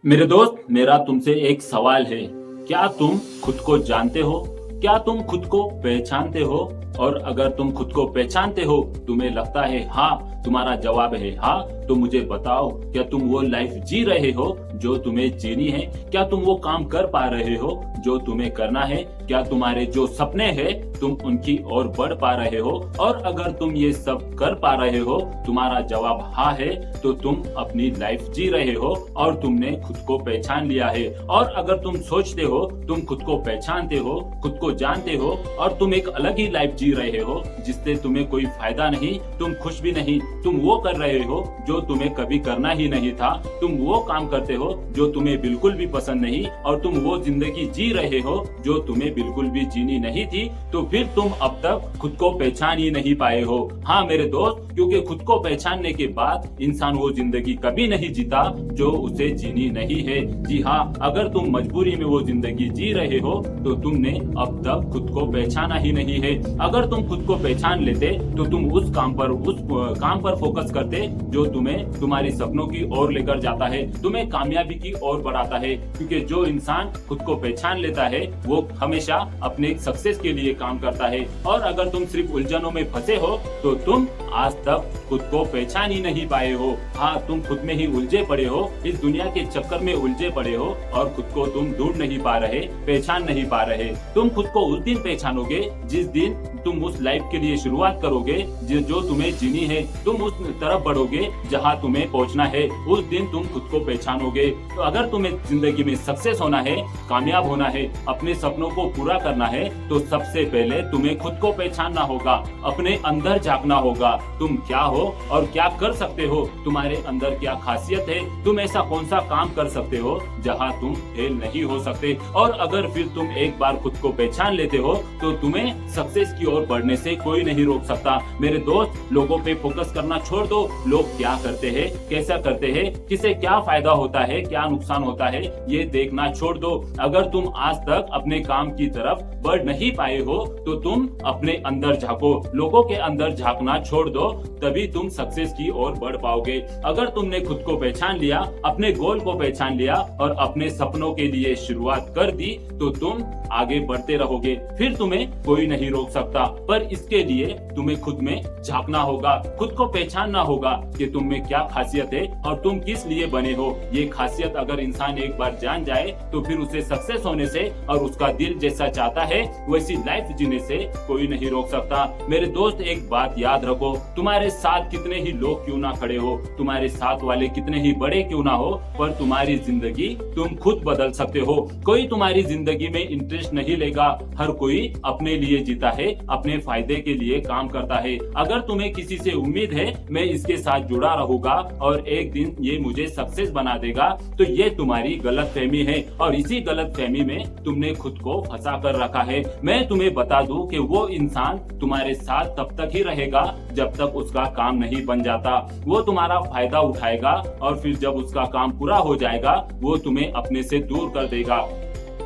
मेरे दोस्त, मेरा तुमसे एक सवाल है। क्या तुम खुद को जानते हो? क्या तुम खुद को पहचानते हो? और अगर तुम खुद को पहचानते हो, तुम्हें लगता है हाँ, तुम्हारा जवाब है हाँ, तो मुझे बताओ, क्या तुम वो लाइफ जी रहे हो जो तुम्हें जीनी है? क्या तुम वो काम कर पा रहे हो जो तुम्हें करना है? क्या तुम्हारे जो सपने हैं तुम उनकी ओर बढ़ पा रहे हो? और अगर तुम ये सब कर पा रहे हो, तुम्हारा जवाब हाँ है, तो तुम अपनी लाइफ जी रहे हो और तुमने खुद को पहचान लिया है। और अगर तुम सोचते हो, तुम खुद को पहचानते हो, खुद को जानते हो और तुम एक अलग ही लाइफ जी रहे हो जिससे तुम्हें कोई फायदा नहीं, तुम खुश भी नहीं, तुम वो कर रहे हो जो तुम्हें कभी करना ही नहीं था, तुम वो काम करते हो जो तुम्हें बिल्कुल भी पसंद नहीं, और तुम वो जिंदगी जी रहे हो जो तुम्हें बिल्कुल भी जीनी नहीं थी, तो फिर तुम अब तक खुद को पहचान ही नहीं पाए हो। हाँ मेरे दोस्त, क्योंकि खुद को पहचानने के बाद इंसान वो जिंदगी कभी नहीं जीता जो उसे जीनी नहीं है। जी हाँ, अगर तुम मजबूरी में वो जिंदगी जी रहे हो तो तुमने अब तक खुद को पहचाना ही नहीं है। अगर तुम खुद को पहचान लेते तो तुम उस काम पर फोकस करते जो तुम्हें तुम्हारी सपनों की ओर लेकर जाता है, तुम्हें कामयाबी की ओर बढ़ाता है। क्योंकि जो इंसान खुद को पहचान लेता है वो हमेशा अपने सक्सेस के लिए काम करता है। और अगर तुम सिर्फ उलझनों में फंसे हो तो तुम आज तक खुद को पहचान ही नहीं पाए हो। हाँ, तुम खुद में ही उलझे पड़े हो, इस दुनिया के चक्कर में उलझे पड़े हो और खुद को तुम ढूंढ नहीं पा रहे, पहचान नहीं पा रहे। तुम खुद को उस दिन पहचानोगे जिस दिन तुम उस लाइफ के लिए शुरुआत करोगे जो तुम्हें जीनी है, तुम उस तरफ बढ़ोगे जहाँ तुम्हें पहुँचना है, उस दिन तुम खुद को पहचानोगे। तो अगर तुम्हें जिंदगी में सक्सेस होना है, कामयाब होना है, अपने सपनों को पूरा करना है, तो सबसे पहले तुम्हें खुद को पहचानना होगा, अपने अंदर झांकना होगा। तुम क्या हो और क्या कर सकते हो, तुम्हारे अंदर क्या खासियत है, तुम ऐसा कौन सा काम कर सकते हो जहाँ तुम फेल नहीं हो सकते। और अगर फिर तुम एक बार खुद को पहचान लेते हो तो तुम्हें सक्सेस की ओर बढ़ने से कोई नहीं रोक सकता। मेरे दोस्त, लोगों पे फोकस करना छोड़ दो। लोग क्या करते हैं, कैसा करते हैं, किसे क्या फायदा होता है, क्या नुकसान होता है, ये देखना छोड़ दो। अगर तुम आज तक अपने काम की तरफ बढ़ नहीं पाए हो तो तुम अपने अंदर झांको, लोगों के अंदर झांकना छोड़ दो, तभी तुम सक्सेस की ओर बढ़ पाओगे। अगर तुमने खुद को पहचान लिया, अपने गोल को पहचान लिया और अपने सपनों के लिए शुरुआत कर दी, तो तुम आगे बढ़ते रहोगे, फिर तुम्हें कोई नहीं रोक सकता। पर इसके लिए तुम्हें खुद में झांकना होगा, खुद को पहचानना होगा कि तुम में क्या खासियत है और तुम किस लिए बने हो। ये खासियत अगर इंसान एक बार जान जाए तो फिर उसे सक्सेस होने से और उसका दिल जैसा चाहता है वैसी लाइफ जीने से कोई नहीं रोक सकता। मेरे दोस्त, एक बात याद रखो, तुम्हारे साथ कितने ही लोग क्यों ना खड़े हो, तुम्हारे साथ वाले कितने ही बड़े क्यों ना हो, पर तुम्हारी जिंदगी तुम खुद बदल सकते हो। कोई तुम्हारी जिंदगी में इंटरेस्ट नहीं लेगा, हर कोई अपने लिए जीता है, अपने फायदे के लिए काम करता है। अगर तुम्हें किसी से उम्मीद है मैं इसके साथ जुड़ा रहूंगा और एक दिन ये मुझे सक्सेस बना देगा, तो ये तुम्हारी गलतफहमी है और इसी गलतफहमी में तुमने खुद को फंसा कर रखा है। मैं तुम्हें बता दूं कि वो इंसान तुम्हारे साथ तब तक ही रहेगा जब तक उसका काम नहीं बन जाता। वो तुम्हारा फायदा उठाएगा और फिर जब उसका काम पूरा हो जाएगा वो तुम्हें अपने से दूर कर देगा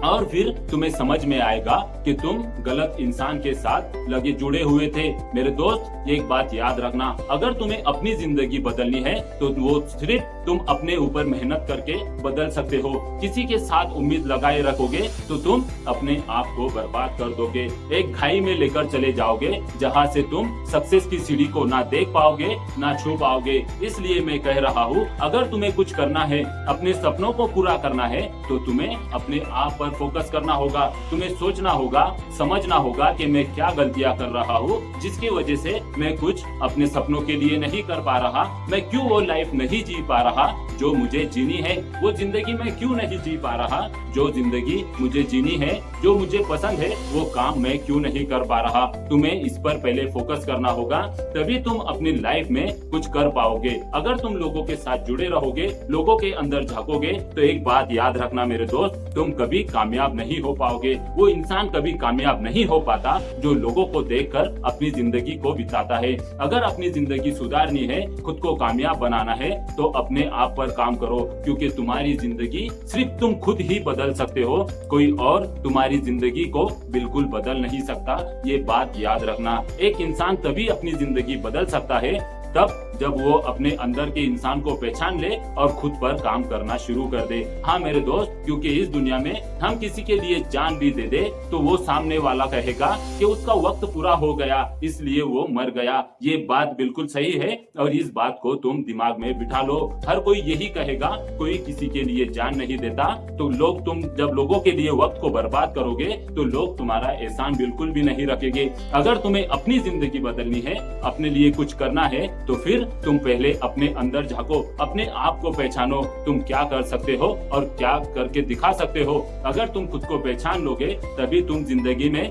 और फिर तुम्हें समझ में आएगा कि तुम गलत इंसान के साथ लगे जुड़े हुए थे। मेरे दोस्त, एक बात याद रखना, अगर तुम्हें अपनी जिंदगी बदलनी है तो वो सिर्फ तुम अपने ऊपर मेहनत करके बदल सकते हो। किसी के साथ उम्मीद लगाए रखोगे तो तुम अपने आप को बर्बाद कर दोगे, एक खाई में लेकर चले जाओगे जहाँ से तुम सक्सेस की सीढ़ी को ना देख पाओगे ना छू पाओगे। इसलिए मैं कह रहा हूँ, अगर तुम्हें कुछ करना है, अपने सपनों को पूरा करना है, तो तुम्हें अपने आप पर फोकस करना होगा। तुम्हें सोचना होगा, समझना होगा कि मैं क्या गलतियां कर रहा हूँ जिसकी वजह से मैं कुछ अपने सपनों के लिए नहीं कर पा रहा, मैं क्यों वो लाइफ नहीं जी पा रहा जो मुझे जीनी है, वो जिंदगी मैं क्यों नहीं जी पा रहा जो जिंदगी मुझे जीनी है, जो मुझे पसंद है वो काम मैं क्यों नहीं कर पा रहा। तुम्हें इस पर पहले फोकस करना होगा, तभी तुम अपनी लाइफ में कुछ कर पाओगे। अगर तुम लोगों के साथ जुड़े रहोगे, लोगों के अंदर झांकोगे, तो एक बात याद रखना मेरे दोस्त, तुम कभी कामयाब नहीं हो पाओगे। वो इंसान कभी कामयाब नहीं हो पाता जो लोगों को देखकर अपनी जिंदगी को बिताता है। अगर अपनी जिंदगी सुधारनी है, खुद को कामयाब बनाना है, तो अपने आप पर काम करो, क्योंकि तुम्हारी जिंदगी सिर्फ तुम खुद ही बदल सकते हो, कोई और तुम्हारी जिंदगी को बिल्कुल बदल नहीं सकता। ये बात याद रखना। एक इंसान तभी अपनी जिंदगी बदल सकता है तब जब वो अपने अंदर के इंसान को पहचान ले और खुद पर काम करना शुरू कर दे। हाँ मेरे दोस्त, क्योंकि इस दुनिया में हम किसी के लिए जान भी दे दे तो वो सामने वाला कहेगा कि उसका वक्त पूरा हो गया, इसलिए वो मर गया। ये बात बिल्कुल सही है और इस बात को तुम दिमाग में बिठा लो। हर कोई यही कहेगा, कोई किसी के लिए जान नहीं देता। तो तुम जब लोगों के लिए वक्त को बर्बाद करोगे तो लोग तुम्हारा एहसान बिल्कुल भी नहीं रखेंगे। अगर तुम्हें अपनी जिंदगी बदलनी है, अपने लिए कुछ करना है, तो फिर तुम पहले अपने अंदर झांको, अपने आप को पहचानो। तुम क्या कर सकते हो और क्या करके दिखा सकते हो। अगर तुम खुद को पहचान लोगे तभी तुम जिंदगी में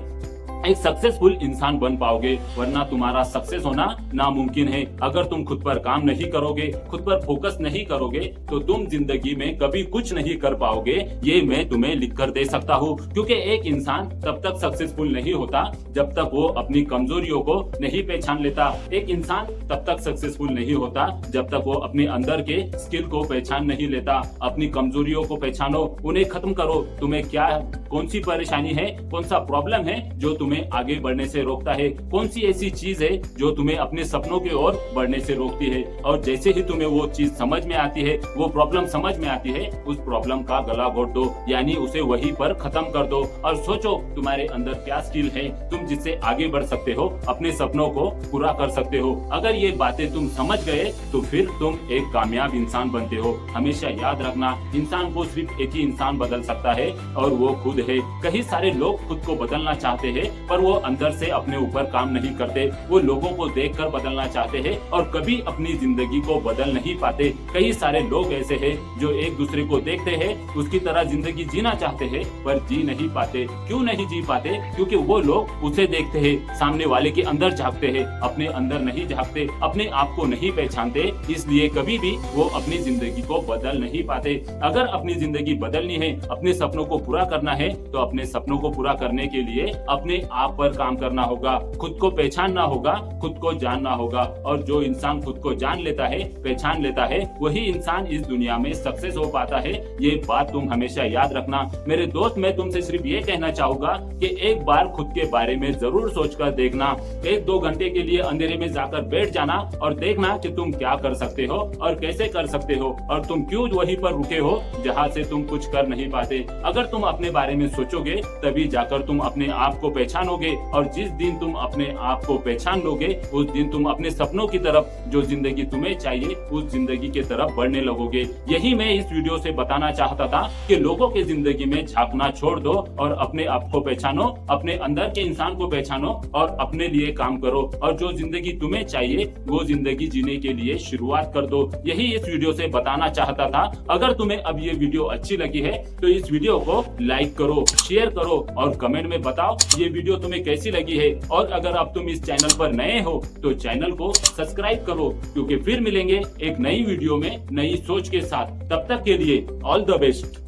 एक सक्सेसफुल इंसान बन पाओगे, वरना तुम्हारा सक्सेस होना नामुमकिन है। अगर तुम खुद पर काम नहीं करोगे, खुद पर फोकस नहीं करोगे, तो तुम जिंदगी में कभी कुछ नहीं कर पाओगे। ये मैं तुम्हें लिख कर दे सकता हूँ, क्योंकि एक इंसान तब तक सक्सेसफुल नहीं होता जब तक वो अपनी कमजोरियों को नहीं पहचान लेता। एक इंसान तब तक सक्सेसफुल नहीं होता जब तक वो अपने अंदर के स्किल को पहचान नहीं लेता। अपनी कमजोरियों को पहचानो, उन्हें खत्म करो। तुम्हें क्या, कौन सी परेशानी है, कौन सा प्रॉब्लम है जो तुम्हें आगे बढ़ने से रोकता है, कौन सी ऐसी चीज है जो तुम्हें अपने सपनों की ओर बढ़ने से रोकती है। और जैसे ही तुम्हें वो चीज समझ में आती है, वो प्रॉब्लम समझ में आती है, उस प्रॉब्लम का गला घोट दो, यानी उसे वहीं पर खत्म कर दो और सोचो तुम्हारे अंदर क्या स्किल है, तुम जिससे आगे बढ़ सकते हो, अपने सपनों को पूरा कर सकते हो। अगर ये बातें तुम समझ गए तो फिर तुम एक कामयाब इंसान बनते हो। हमेशा याद रखना, इंसान को सिर्फ एक ही इंसान बदल सकता है और वो खुद है। कई सारे लोग खुद को बदलना चाहते हैं पर वो अंदर से अपने ऊपर काम नहीं करते। वो लोगों को देखकर बदलना चाहते हैं और कभी अपनी जिंदगी को बदल नहीं पाते। कई सारे लोग ऐसे हैं जो एक दूसरे को देखते हैं, उसकी तरह जिंदगी जीना चाहते हैं पर जी नहीं पाते। क्यों नहीं जी पाते? क्योंकि वो लोग उसे देखते हैं, सामने वाले के अंदर झांकते हैं, अपने अंदर नहीं झांकते, अपने आप को नहीं पहचानते, इसलिए कभी भी वो अपनी जिंदगी को बदल नहीं पाते। अगर अपनी जिंदगी बदलनी है, अपने सपनों को पूरा करना है, तो अपने सपनों को पूरा करने के लिए अपने आप पर काम करना होगा, खुद को पहचानना होगा, खुद को जानना होगा। और जो इंसान खुद को जान लेता है, पहचान लेता है, वही इंसान इस दुनिया में सक्सेस हो पाता है। ये बात तुम हमेशा याद रखना। मेरे दोस्त, मैं तुमसे सिर्फ ये कहना चाहूंगा कि एक बार खुद के बारे में जरूर सोचकर देखना। 1-2 घंटे के लिए अंधेरे में जाकर बैठ जाना और देखना कि तुम क्या कर सकते हो और कैसे कर सकते हो और तुम क्यों वहीं पर रुके हो जहाँ से तुम कुछ कर नहीं पाते। अगर तुम अपने बारे में सोचोगे तभी जाकर तुम अपने आप को पहचानोगे और जिस दिन तुम अपने आप को पहचान लोगे उस दिन तुम अपने सपनों की तरफ, जो जिंदगी तुम्हें चाहिए, उस जिंदगी की तरफ बढ़ने लगोगे। यही मैं इस वीडियो से बताना चाहता था कि लोगों के जिंदगी में झांकना छोड़ दो और अपने आप को पहचानो, अपने अंदर के इंसान को पहचानो और अपने लिए काम करो और जो जिंदगी तुम्हें चाहिए वो जिंदगी जीने के लिए शुरुआत कर दो। यही इस वीडियो से बताना चाहता था। अगर तुम्हें अब ये वीडियो अच्छी लगी है तो इस वीडियो को लाइक करो, शेयर करो और कमेंट में बताओ ये वीडियो तुम्हें कैसी लगी है। और अगर अब तुम इस चैनल पर नए हो तो चैनल को सब्सक्राइब करो, क्योंकि फिर मिलेंगे एक नई वीडियो में नई सोच के साथ। तब तक के लिए ऑल द बेस्ट।